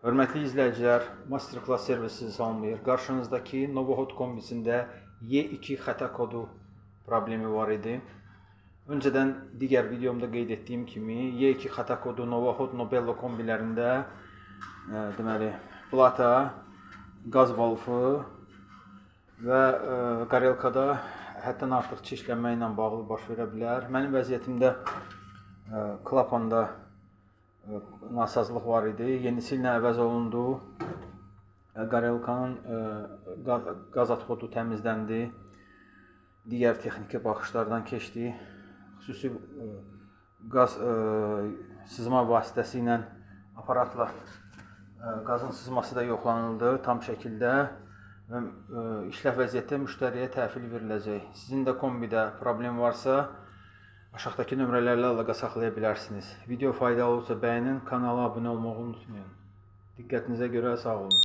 Hörmətli izləyicilər, Masterclass servisi salamlayır. Qarşınızdakı Novohot kombisində Y2 xəta kodu problemi var idi. Öncədən digər videomda qeyd etdiyim kimi Y2 xəta kodu Novohot Nobello kombilərində deməli plata, qaz valfı və qarelkada həddən artıq çirklənmə ilə bağlı baş verə bilər. Mənim vəziyyətimdə klapanda nasazlıq var idi. Yenisi ilə əvəz olundu. Qarelkanın qaz atxodu təmizləndi. Digər texniki baxışlardan keçdi. Xüsusi qaz sızma vasitəsi ilə aparatla qazın sızması da yoxlanıldı tam şəkildə və işləv vəziyyətdə müştəriyə təhvil veriləcək. Sizin də kombidə problem varsa aşağıdakı nömrələrlə əlaqə saxlaya bilərsiniz. Video faydalı olsa bəyənin, kanala abunə olmağı unutmayın. Diqqətinizə görə sağ olun.